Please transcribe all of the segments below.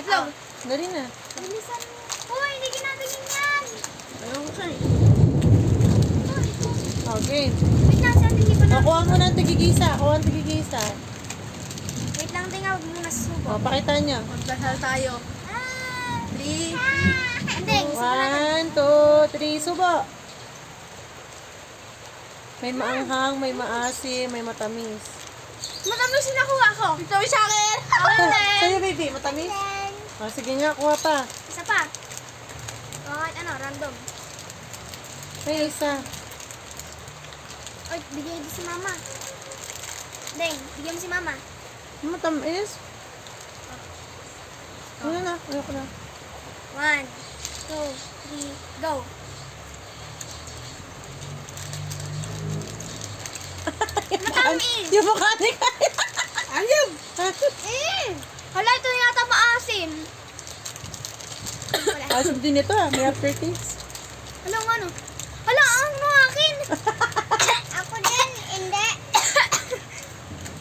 Wait lang. Dali na. Bilisan mo. Uy, hindi ginagaling yan. Ayaw ko siya eh. Okay. Wait lang, saan hindi ko na. Kuha mo na ang tigigisa. Kuha ang tigigisa. Wait lang, tinga, huwag muna susubo. O, pakita niyo. Magdasal tayo. 3. Hindi, gusto ko na. 1, 2, 3, subo. May maanghang, may maasim, may matamis. Matamis yung nakuha ko. Ito yung sa akin. Ako din. Sa'yo, baby, matamis? O, sige nga, kuha pa. Isa pa. Kahit ano, random. May isa. Oy, bigyan din si mama. Deng, bigyan mo si mama. Matamis? Ano na? Ayoko na. 1, 2, 3, go. Matamis! Yung mukha ni Kaya. Ayaw. Hala, ito yata maasim. Wala. Asim din ito ah. May aftertaste. Hala, ano? Hala, ang mo akin. Ako din, hindi.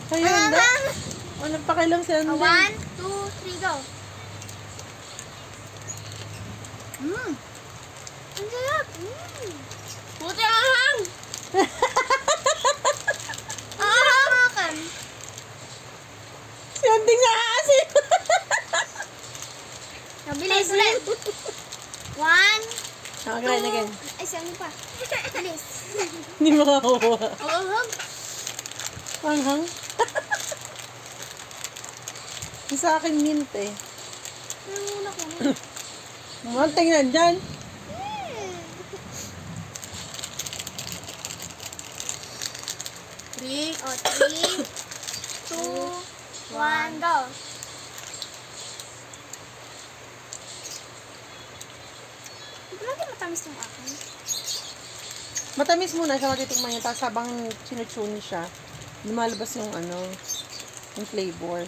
Ayun, hindi. Walang pakialam sa hindi. 1, 2, 3, go. Ang sarap. Buti ang hang. Akan. Si Anding nga asim. Bilis ulit. 1, Again, again. Ay, saan pa? Bilis. Hindi makakuha. Ang hang. Anghang. Yung sa akin mint eh. Ano muna ko? Mukhang tingnan dyan. Three. O, 3, 2, 1, go. Hindi lagi matamis yung akin. Matamis muna siya, matitikman niya. Tapos habang sinuchuni siya, lumalabas yung ano, yung flavor.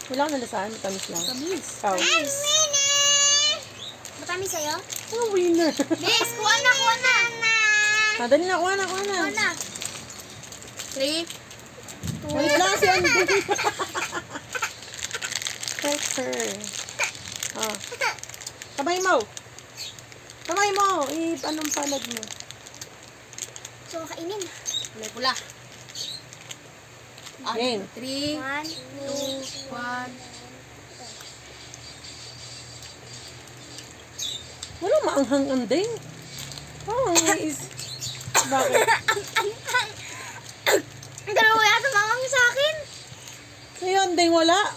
Wala ka nalasahan, matamis lang. Tamis. Ikaw. Matamis sa'yo? Oh, winner. Bilis, kuha na, kuha na. Dali na, kuha na, kuha na. Kuha na. 3. Wait lang si Anding. Help her. Oh. Kamay mo. Kamay mo. Anong palad mo? So, kainin. Kulay pula. Game. 3, 1, 2, 1. Walang maanghang Anding. Oh, is. Bakit? Ang dalawa yata mamang sa akin. Kay Anding wala.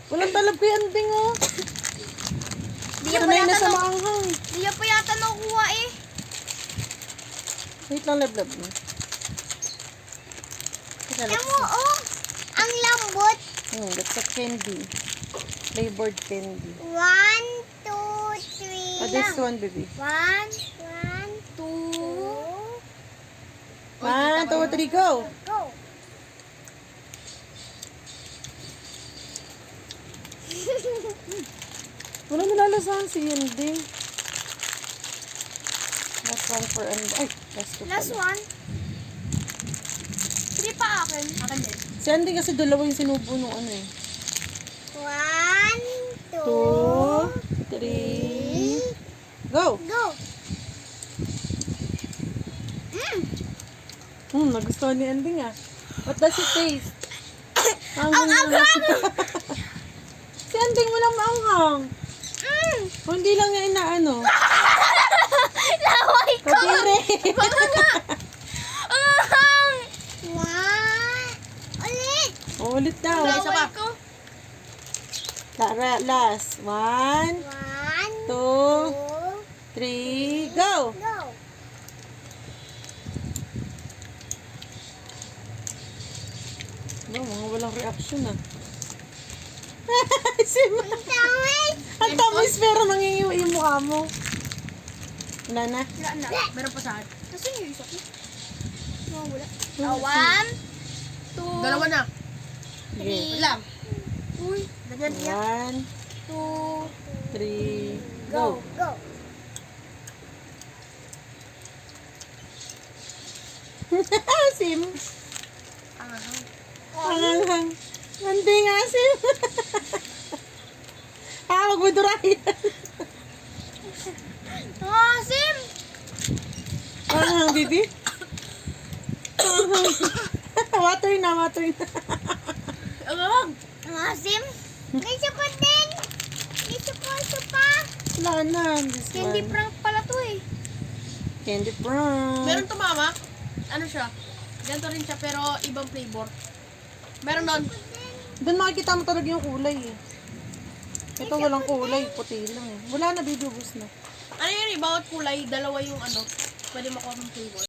Walang talab kay Anding oh. Di yan pa Sanay na yata sa na, maanghang. di yan pa yata nakuha eh. Wait lang, lablab mo. oh. Ang lambot. That's a candy. Flavored candy. 1, 2, 3. This one, baby. 1, 2, 1, 2, 3, go! go. Wala nalalasahan si Anding. Last one for Anding. Ay, last two Last pala. one. Hindi pa akin. Akin din. Si Anding kasi dalawa yung sinubo nung ano eh. 1, 2, 3, go! go. Nagustuhan ni Anding ah. What does it taste? Ang Si Anding walang maanghang. O, hindi lang niya inaano. Laway ko. Kadiri. Ulit. O, ulit daw. Isa pa. Laway ko. Tara, last. 1, 1, 2, 3, go! go. No, mga walang reaction ah. Si Tamis. Ang tamis pero nangingiwa yung mukha mo. Wala na. Wala na. Meron pa sa akin. Nasaan yung isa ko? Wala. Hmm. 1, 2, Dalawa na. Sige. Wait lang. Uy. Ganyan niya. 2, 1, 3, go. go! Go. Sim. Ang hang. Panganghang. Hindi nga, Sim. Amoy durayan. Asim! Parang bibi. Water na, water na. Agawag! Asim! Gusto ko din! Gusto ko ito pa! Wala na. This Candy one. prank pala to eh. Candy prank. Meron to mama. Ano siya? Ganito rin siya pero ibang flavor. Meron doon. Doon makikita mo talaga yung kulay eh. Ito walang kulay, puti lang eh. Wala na, baby, ubos na. Ano yun eh, bawat kulay, dalawa yung ano. Pwede makuha ng flavor.